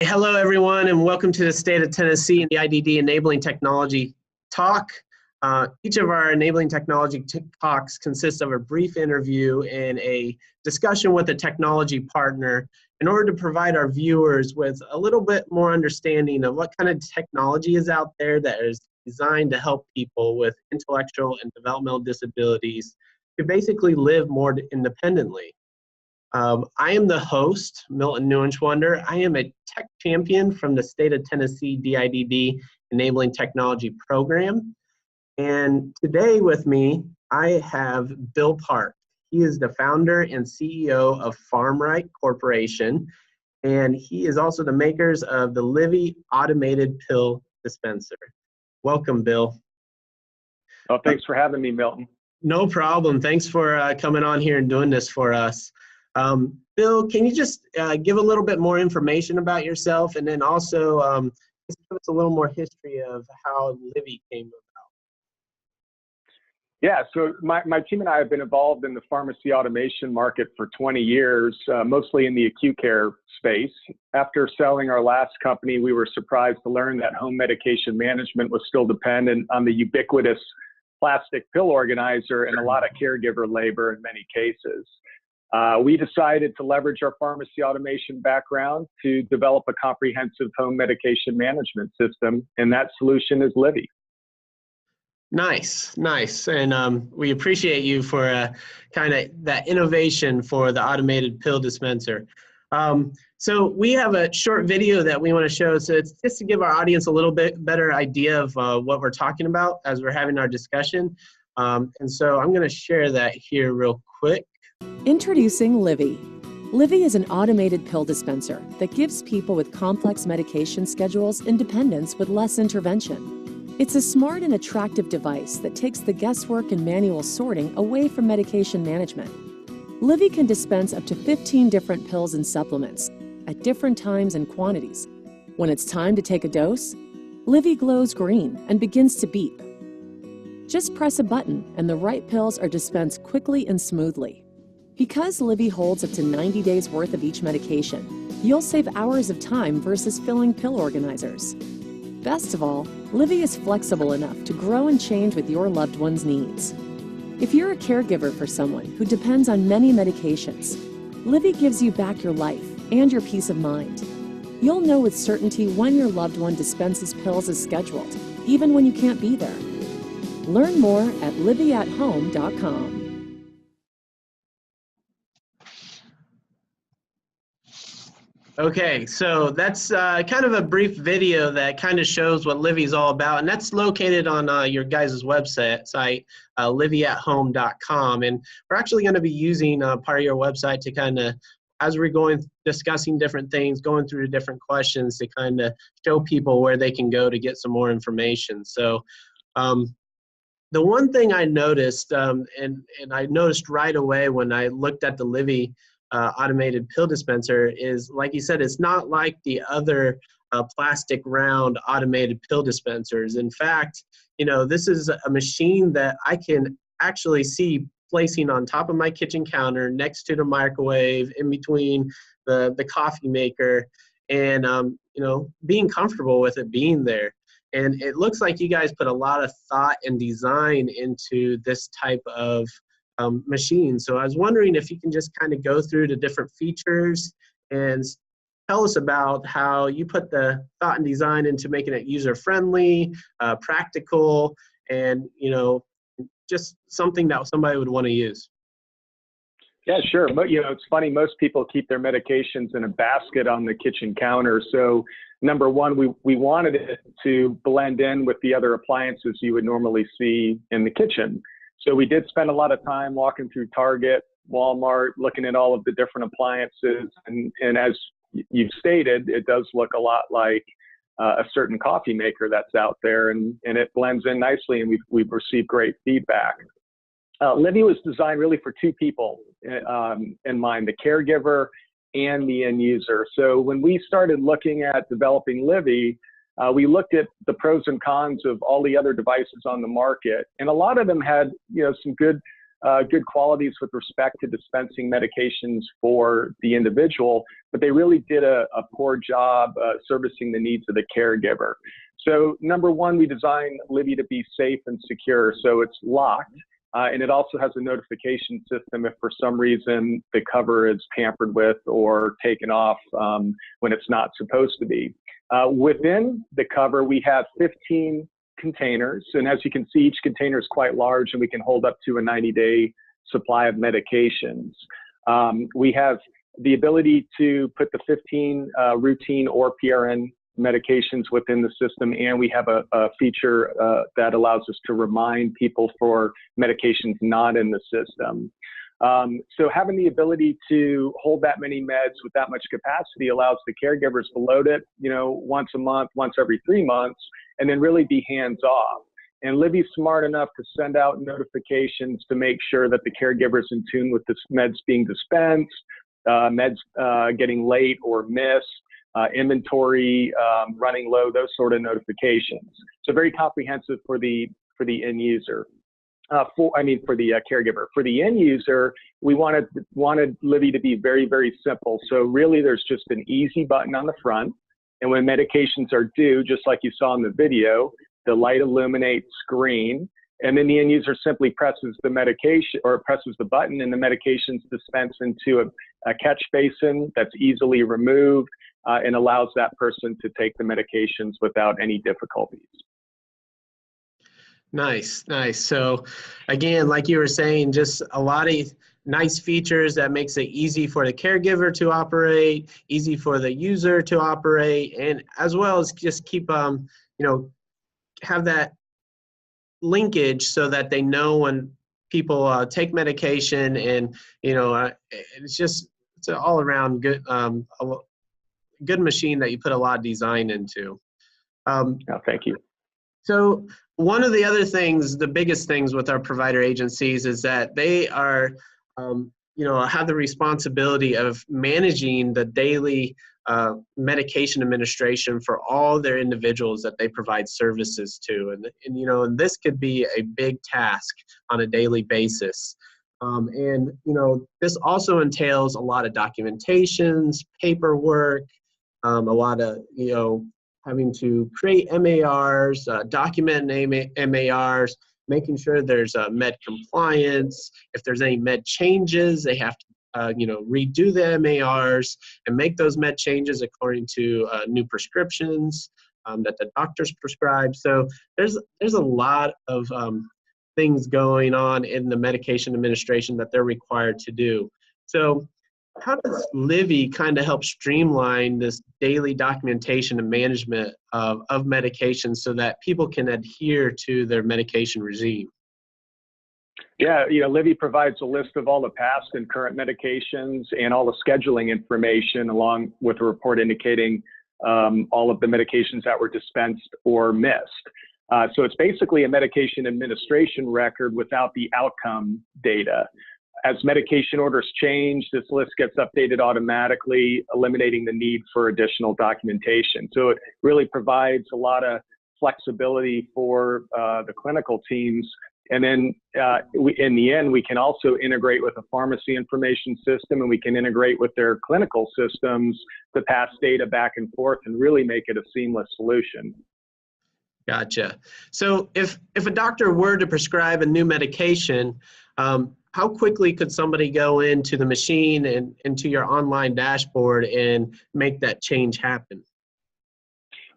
Hello, everyone, and welcome to the State of Tennessee and the IDD Enabling Technology Talk. Each of our Enabling Technology Talks consists of a brief interview and a discussion with a technology partner in order to provide our viewers with a little bit more understanding of what kind of technology is out there that is designed to help people with intellectual and developmental disabilities to basically live more independently. I am the host, Milton Neuenschwander. I am a tech champion from the State of Tennessee DIDD Enabling Technology Program. And today with me, I have Bill Park. He is the founder and CEO of FarmRight Corporation, and he is also the makers of the Livy automated pill dispenser. Welcome, Bill. Oh, thanks for having me, Milton. No problem. Thanks for coming on here and doing this for us. Bill, can you just give a little bit more information about yourself, and then also just give us a little more history of how Livy came about? Yeah, so my team and I have been involved in the pharmacy automation market for 20 years, mostly in the acute care space. After selling our last company, we were surprised to learn that home medication management was still dependent on the ubiquitous plastic pill organizer and a lot of caregiver labor in many cases. We decided to leverage our pharmacy automation background to develop a comprehensive home medication management system, and that solution is Livy. Nice, nice. And we appreciate you for kind of that innovation for the automated pill dispenser. So we have a short video that we want to show. So it's just to give our audience a little bit better idea of what we're talking about as we're having our discussion. And so I'm going to share that here real quick. Introducing Livy. Livy is an automated pill dispenser that gives people with complex medication schedules independence with less intervention. It's a smart and attractive device that takes the guesswork and manual sorting away from medication management. Livy can dispense up to 15 different pills and supplements at different times and quantities. When it's time to take a dose, Livy glows green and begins to beep. Just press a button and the right pills are dispensed quickly and smoothly. Because Livy holds up to 90 days worth of each medication, you'll save hours of time versus filling pill organizers. Best of all, Livy is flexible enough to grow and change with your loved one's needs. If you're a caregiver for someone who depends on many medications, Livy gives you back your life and your peace of mind. You'll know with certainty when your loved one dispenses pills as scheduled, even when you can't be there. Learn more at livyathome.com. Okay, so that's kind of a brief video that kind of shows what Livy is all about, and that's located on your guys' website, livyathome.com. And we're actually going to be using part of your website to kind of, as we're discussing different things, going through different questions to kind of show people where they can go to get some more information. So the one thing I noticed, and I noticed right away when I looked at the Livy automated pill dispenser is, like you said, it's not like the other plastic round automated pill dispensers. In fact, you know, this is a machine that I can actually see placing on top of my kitchen counter next to the microwave, in between the coffee maker, and you know, being comfortable with it being there. And it looks like you guys put a lot of thought and design into this type of machine. So I was wondering if you can just kind of go through the different features and tell us about how you put the thought and design into making it user-friendly, practical, and, you know, just something that somebody would want to use. Yeah, sure. But, you know, it's funny, most people keep their medications in a basket on the kitchen counter. So number one, we wanted it to blend in with the other appliances you would normally see in the kitchen. So we did spend a lot of time walking through Target, Walmart, looking at all of the different appliances. And as you've stated, it does look a lot like a certain coffee maker that's out there, and it blends in nicely, and we've received great feedback. Livy was designed really for two people in mind, the caregiver and the end user. So when we started looking at developing Livy, we looked at the pros and cons of all the other devices on the market, and a lot of them had, you know, some good good qualities with respect to dispensing medications for the individual, but they really did a poor job servicing the needs of the caregiver. So number one, we designed Livy to be safe and secure. So it's locked, and it also has a notification system if for some reason the cover is tampered with or taken off when it's not supposed to be. Within the cover, we have 15 containers, and as you can see, each container is quite large, and we can hold up to a 90-day supply of medications. We have the ability to put the 15 routine or PRN medications within the system, and we have a feature that allows us to remind people for medications not in the system. So having the ability to hold that many meds with that much capacity allows the caregivers to load it, once a month, once every 3 months, and then really be hands off. And Livy's smart enough to send out notifications to make sure that the caregiver's in tune with the meds being dispensed, meds getting late or missed, inventory running low, those sort of notifications. So very comprehensive for the end user. For the caregiver. For the end user, we wanted Livy to be very, very simple. So really, there's just an easy button on the front, and when medications are due, just like you saw in the video, the light illuminates green, and then the end user simply presses the medication or presses the button, and the medication's dispensed into a catch basin that's easily removed and allows that person to take the medications without any difficulties. Nice, nice. So again, like you were saying, just a lot of nice features that makes it easy for the caregiver to operate, easy for the user to operate, and as well as just keep, have that linkage so that they know when people take medication, and, it's an all around good, good machine that you put a lot of design into. Thank you. So one of the other things, the biggest things with our provider agencies is that they are, have the responsibility of managing the daily medication administration for all their individuals that they provide services to. And this could be a big task on a daily basis. This also entails a lot of documentations, paperwork, a lot of, having to create MARs, document MARs, making sure there's med compliance. If there's any med changes, they have to, redo the MARs and make those med changes according to new prescriptions that the doctors prescribe. So there's a lot of things going on in the medication administration that they're required to do. So how does Livy kind of help streamline this daily documentation and management of medications so that people can adhere to their medication regime? Yeah, Livy provides a list of all the past and current medications and all the scheduling information, along with a report indicating all of the medications that were dispensed or missed. So it's basically a medication administration record without the outcome data. As medication orders change, this list gets updated automatically, eliminating the need for additional documentation. So it really provides a lot of flexibility for the clinical teams. And then in the end, we can also integrate with a pharmacy information system, and we can integrate with their clinical systems to pass data back and forth and really make it a seamless solution. Gotcha. So if a doctor were to prescribe a new medication, how quickly could somebody go into the machine and into your online dashboard and make that change happen?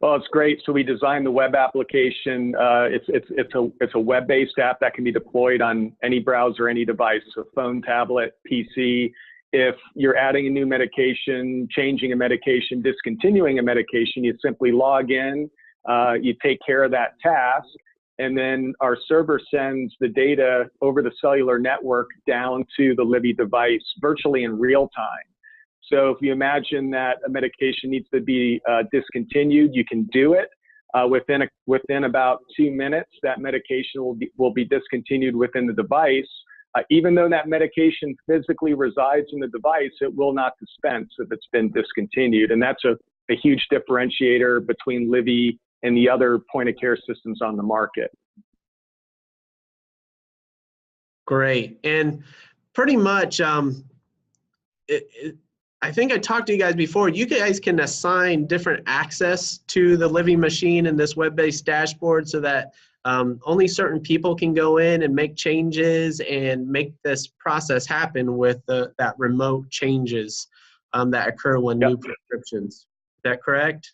Well, it's great. So we designed the web application. It's a web-based app that can be deployed on any browser, any device, so phone, tablet, PC. If you're adding a new medication, changing a medication, discontinuing a medication, you simply log in, you take care of that task, and then our server sends the data over the cellular network down to the Livy device virtually in real time. So if you imagine that a medication needs to be discontinued, you can do it within about 2 minutes. That medication will be discontinued within the device. Even though that medication physically resides in the device, it will not dispense if it's been discontinued. And that's a huge differentiator between Livy and the other point of care systems on the market. Great. And pretty much, I think I talked to you guys before. You guys can assign different access to the Livy machine in this web-based dashboard so that only certain people can go in and make changes and make this process happen with that remote changes that occur when Yep. new prescriptions. Is that correct?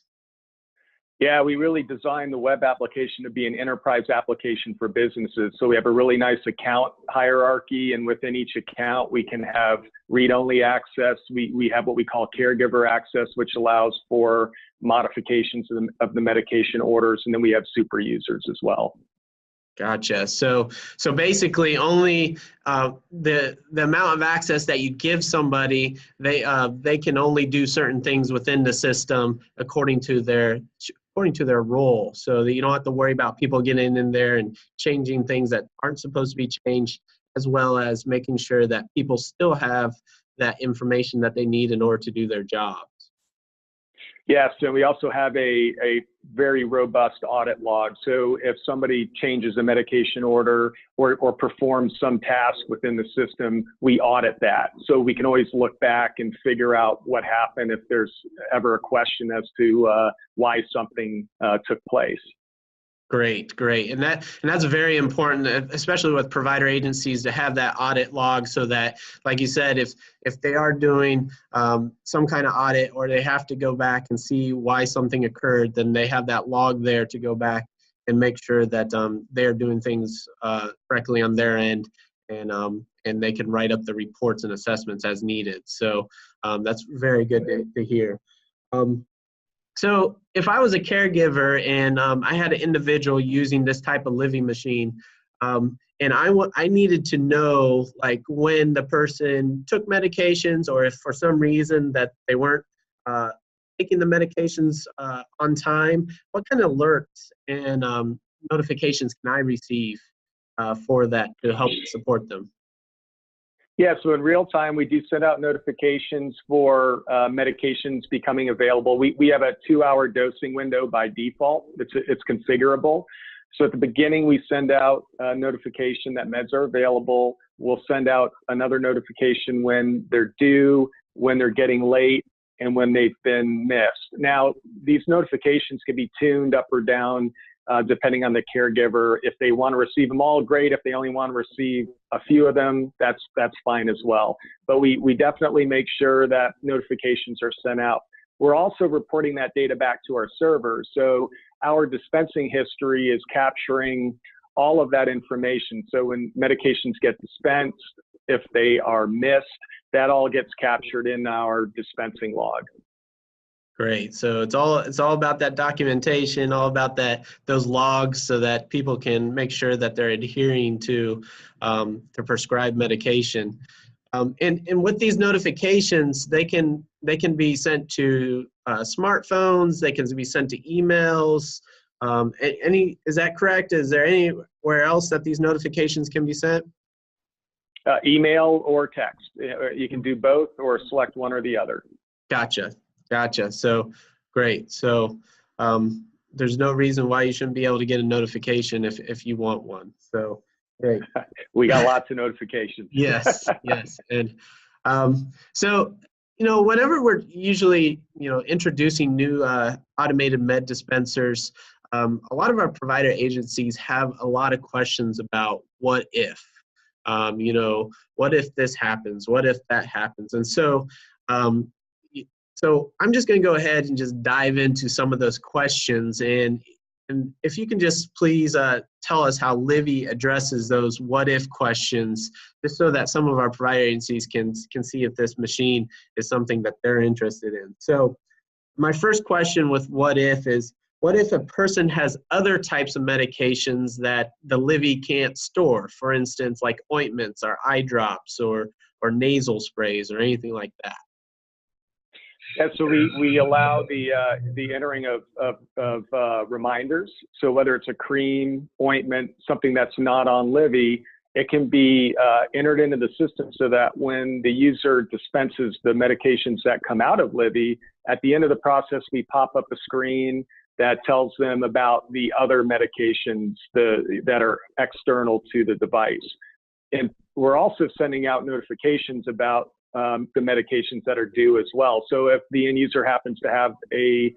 Yeah, we really designed the web application to be an enterprise application for businesses. So we have a really nice account hierarchy, and within each account, we can have read-only access. We have what we call caregiver access, which allows for modifications of the medication orders, and then we have super users as well. Gotcha. So basically, only the amount of access that you give somebody, they can only do certain things within the system according to their role. So that you don't have to worry about people getting in there and changing things that aren't supposed to be changed, as well as making sure that people still have that information that they need in order to do their jobs. Yes, and we also have a very robust audit log. So if somebody changes a medication order or performs some task within the system, we audit that. So we can always look back and figure out what happened if there's ever a question as to why something took place. Great, great. And that's very important, especially with provider agencies, to have that audit log so that, like you said, if they are doing some kind of audit or they have to go back and see why something occurred, then they have that log there to go back and make sure that they're doing things correctly on their end, and they can write up the reports and assessments as needed. So that's very good to hear. So if I was a caregiver and I had an individual using this type of Livy machine, and I needed to know like when the person took medications, or if for some reason that they weren't taking the medications on time, what kind of alerts and notifications can I receive for that to help support them? Yeah, so in real time, we do send out notifications for medications becoming available. We have a 2-hour dosing window by default. It's configurable. So at the beginning, we send out a notification that meds are available. We'll send out another notification when they're due, when they're getting late, and when they've been missed. Now, these notifications can be tuned up or down depending on the caregiver. If they want to receive them all, great. If they only want to receive a few of them, that's fine as well. But we definitely make sure that notifications are sent out. We're also reporting that data back to our servers. So our dispensing history is capturing all of that information. So when medications get dispensed, if they are missed, that all gets captured in our dispensing log. Great. So it's all about that documentation, all about those logs, so that people can make sure that they're adhering to the prescribed medication. And with these notifications, they can be sent to smartphones. They can be sent to emails. Is that correct? Is there anywhere else that these notifications can be sent? Email or text. You can do both or select one or the other. Gotcha. So great. So there's no reason why you shouldn't be able to get a notification if you want one. So great. We got lots of notifications. Yes. And so, whenever we're usually, introducing new automated med dispensers, a lot of our provider agencies have a lot of questions about what if, what if this happens? What if that happens? And so, so I'm just going to go ahead and just dive into some of those questions. And if you can just please tell us how Livy addresses those what if questions, just so that some of our provider agencies can see if this machine is something that they're interested in. So my first question with what if is, what if a person has other types of medications that the Livy can't store? For instance, like ointments or eye drops or nasal sprays or anything like that. Yeah, so we allow the entering of reminders. So whether it's a cream, ointment, something that's not on Livy, it can be entered into the system so that when the user dispenses the medications that come out of Livy, at the end of the process, we pop up a screen that tells them about the other medications that are external to the device. And we're also sending out notifications about the medications that are due as well. So if the end user happens to have a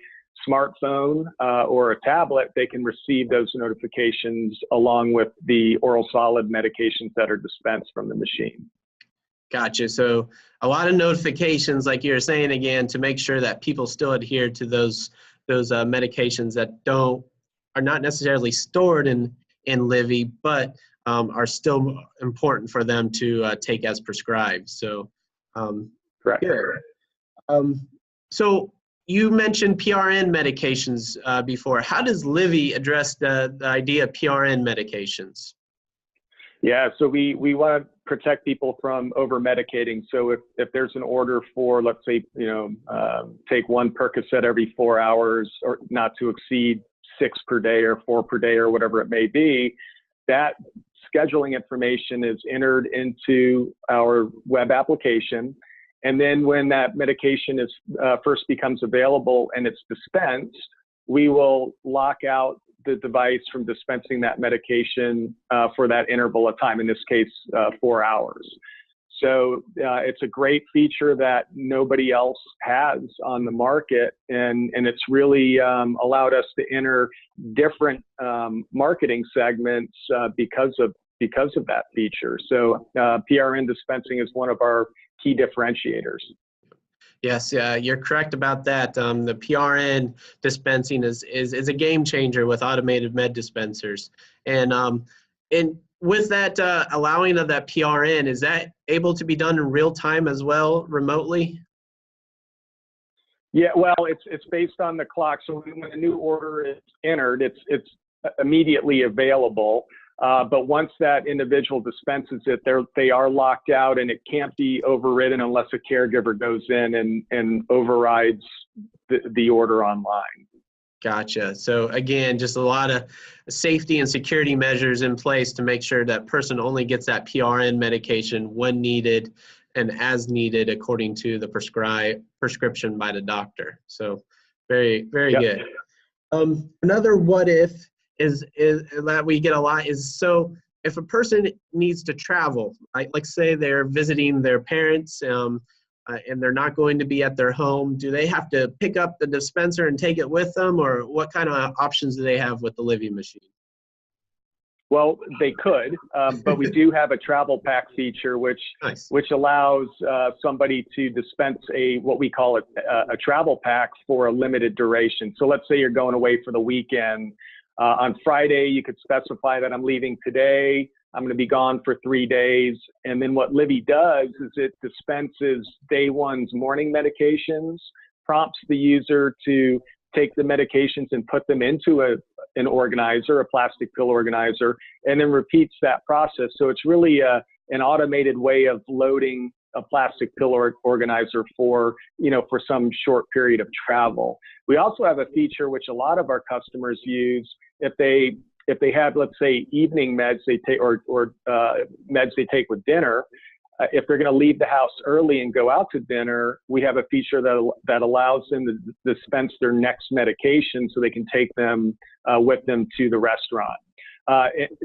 smartphone or a tablet, they can receive those notifications along with the oral solid medications that are dispensed from the machine. Gotcha. So a lot of notifications, like you were saying again, to make sure that people still adhere to those medications that are not necessarily stored in Livy, but are still important for them to take as prescribed. So, Correct. Good. So you mentioned PRN medications before. How does Livy address the idea of PRN medications? Yeah, so we want to protect people from over medicating. So if there's an order for, let's say, take 1 Percocet every 4 hours, or not to exceed 6 per day or 4 per day or whatever it may be, that scheduling information is entered into our web application. And then when that medication is first becomes available and it's dispensed, we will lock out the device from dispensing that medication for that interval of time, in this case, 4 hours. So it's a great feature that nobody else has on the market, and it's really allowed us to enter different marketing segments because of that feature. So PRN dispensing is one of our key differentiators. Yes, you're correct about that. The PRN dispensing is a game changer with automated med dispensers. And with that allowing of that PRN, is that able to be done in real time as well, remotely? Yeah, well, it's based on the clock. So when a new order is entered, it's immediately available. But once that individual dispenses it, they are locked out, and it can't be overridden unless a caregiver goes in and overrides the order online. Gotcha. So again, just a lot of safety and security measures in place to make sure that person only gets that PRN medication when needed and as needed according to the prescription by the doctor. So very, very good. Another what if is that we get a lot is, so if a person needs to travel, like say they're visiting their parents and they're not going to be at their home, do they have to pick up the dispenser and take it with them, or what kind of options do they have with the Livy machine? Well, they could, but we do have a travel pack feature, which allows somebody to dispense what we call a travel pack for a limited duration. So let's say you're going away for the weekend. On Friday, you could specify that I'm leaving today. I'm going to be gone for 3 days. And then what Livy does is it dispenses day one's morning medications, prompts the user to take the medications and put them into an organizer, a plastic pill organizer, and then repeats that process. So it's really an automated way of loading a plastic pill organizer for some short period of travel. We also have a feature which a lot of our customers use if they have, let's say, evening meds they take or meds they take with dinner. If they're going to leave the house early and go out to dinner, we have a feature that allows them to dispense their next medication so they can take them with them to the restaurant.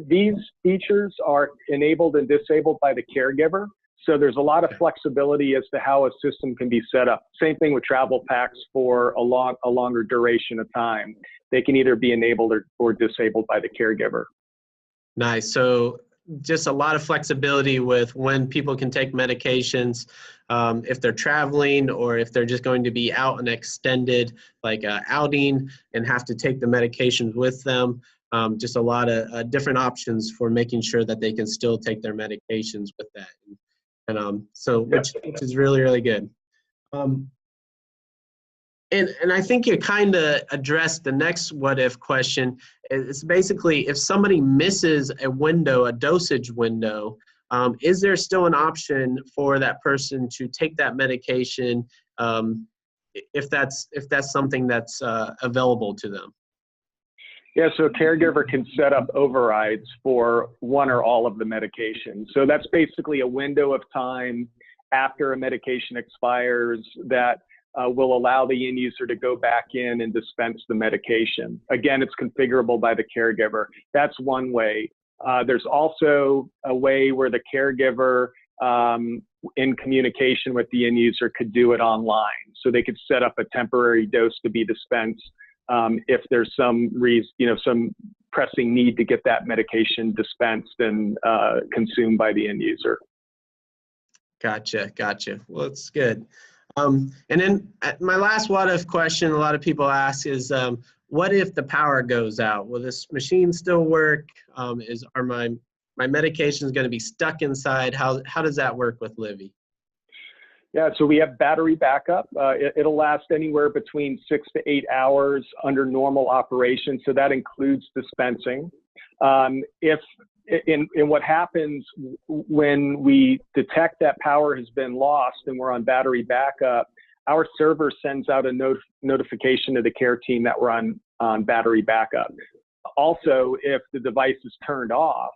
These features are enabled and disabled by the caregiver. So there's a lot of flexibility as to how a system can be set up. Same thing with travel packs for a longer duration of time. They can either be enabled or disabled by the caregiver. Nice. So just a lot of flexibility with when people can take medications, if they're traveling or if they're just going to be out an extended outing and have to take the medications with them. Just a lot of different options for making sure that they can still take their medications with that. And which is really, really good. And I think you kind of addressed the next what if question. It's basically if somebody misses a dosage window, is there still an option for that person to take that medication if that's something that's available to them? Yeah, so a caregiver can set up overrides for one or all of the medications. So that's basically a window of time after a medication expires that will allow the end user to go back in and dispense the medication. Again, it's configurable by the caregiver. That's one way. There's also a way where the caregiver, in communication with the end user, could do it online. So they could set up a temporary dose to be dispensed if there's some reason, some pressing need to get that medication dispensed and consumed by the end user. Gotcha. Well, it's good. And then my last what if question a lot of people ask is, what if the power goes out? Will this machine still work? Are my medications going to be stuck inside? How does that work with Livy? Yeah, so we have battery backup. It'll last anywhere between 6 to 8 hours under normal operation. So that includes dispensing. And what happens when we detect that power has been lost and we're on battery backup, our server sends out a notification to the care team that we're on battery backup. Also, if the device is turned off,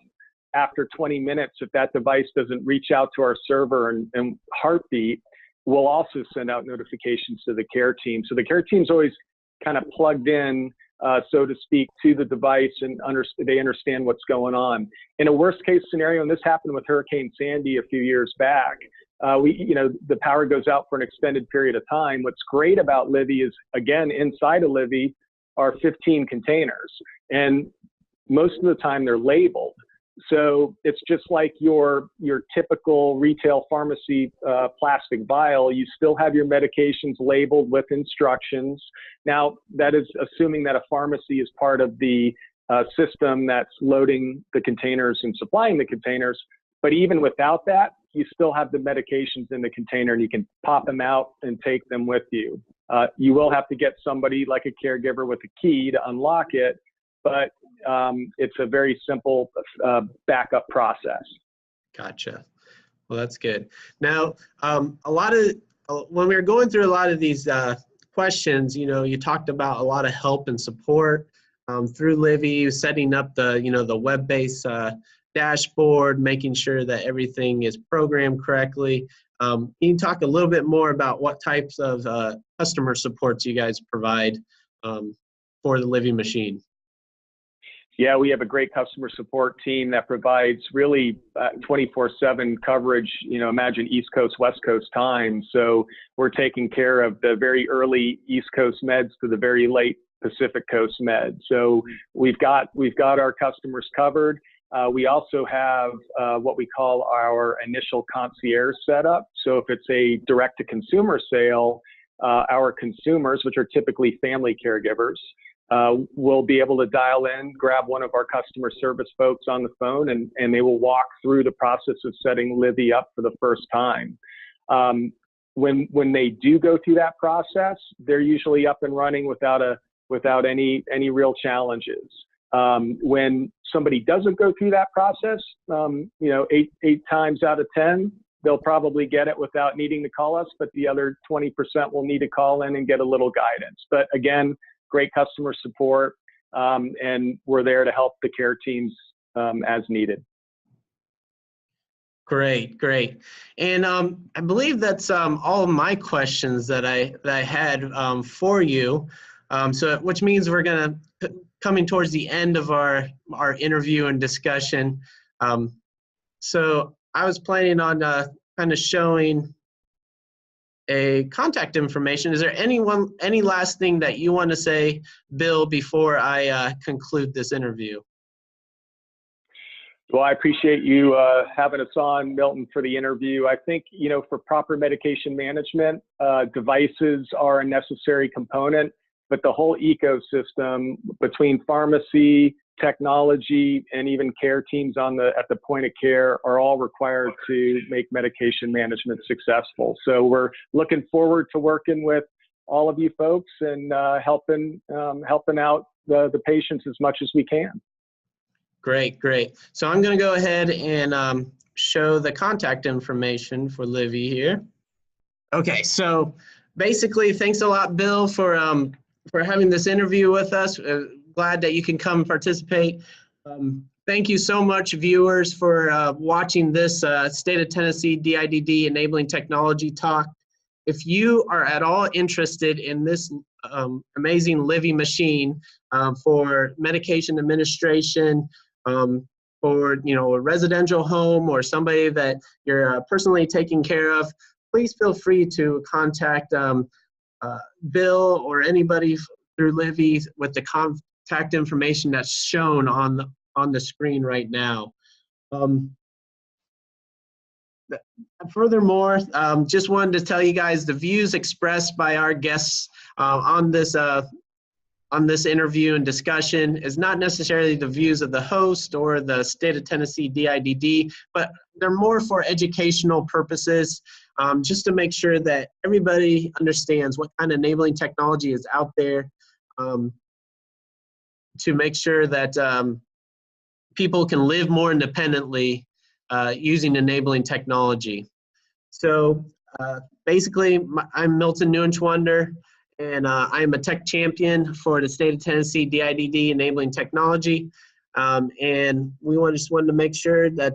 after 20 minutes, if that device doesn't reach out to our server and heartbeat, we'll also send out notifications to the care team. So the care team's always kind of plugged in, so to speak, to the device, and they understand what's going on. In a worst case scenario, and this happened with Hurricane Sandy a few years back, the power goes out for an extended period of time. What's great about Livy is, again, inside of Livy are 15 containers, and most of the time they're labeled. So it's just like your typical retail pharmacy plastic vial. You still have your medications labeled with instructions. Now, that is assuming that a pharmacy is part of the system that's loading the containers and supplying the containers. But even without that, you still have the medications in the container, and you can pop them out and take them with you. You will have to get somebody like a caregiver with a key to unlock it, but it's a very simple backup process. Gotcha. Well, that's good. Now, when we were going through a lot of these questions, you talked about a lot of help and support through Livy, setting up the web-based dashboard, making sure that everything is programmed correctly. Can you talk a little bit more about what types of customer supports you guys provide for the Livy machine? Yeah, we have a great customer support team that provides really 24/7 coverage. Imagine East Coast, West Coast time. So we're taking care of the very early East Coast meds to the very late Pacific Coast meds. So we've got our customers covered. We also have what we call our initial concierge setup. So if it's a direct-to-consumer sale, our consumers, which are typically family caregivers, will be able to dial in, grab one of our customer service folks on the phone, and they will walk through the process of setting Livy up for the first time. When they do go through that process, they're usually up and running without any real challenges. When somebody doesn't go through that process, 8 times out of 10, they'll probably get it without needing to call us, but the other 20% will need to call in and get a little guidance. But again, great customer support, and we're there to help the care teams as needed. Great. And I believe that's all of my questions that I had for you. Which means we're coming towards the end of our interview and discussion. So I was planning on kind of showing a contact information. Is there any last thing that you want to say, Bill, before I conclude this interview? Well, I appreciate you having us on, Milton, for the interview. I think, for proper medication management, devices are a necessary component, but the whole ecosystem between pharmacy, technology, and even care teams at the point of care are all required to make medication management successful. So we're looking forward to working with all of you folks and helping out the patients as much as we can. Great. So I'm going to go ahead and show the contact information for Livy here. Okay, so basically, thanks a lot, Bill, for having this interview with us. Glad that you can come participate. Thank you so much, viewers, for watching this State of Tennessee DIDD Enabling Technology Talk. If you are at all interested in this amazing Livy machine for medication administration, for, you know, a residential home or somebody that you're personally taking care of, please feel free to contact Bill or anybody through Livy with the contact information that's shown on the screen right now. Furthermore, just wanted to tell you guys the views expressed by our guests on this interview and discussion is not necessarily the views of the host or the State of Tennessee DIDD, but they're more for educational purposes, just to make sure that everybody understands what kind of enabling technology is out there, to make sure that people can live more independently using enabling technology. So basically, I'm Milton Neuenschwander, and I'm a tech champion for the State of Tennessee DIDD Enabling Technology. And we just wanted to make sure that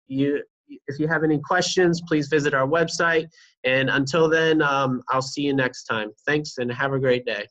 if you have any questions, please visit our website. And until then, I'll see you next time. Thanks, and have a great day.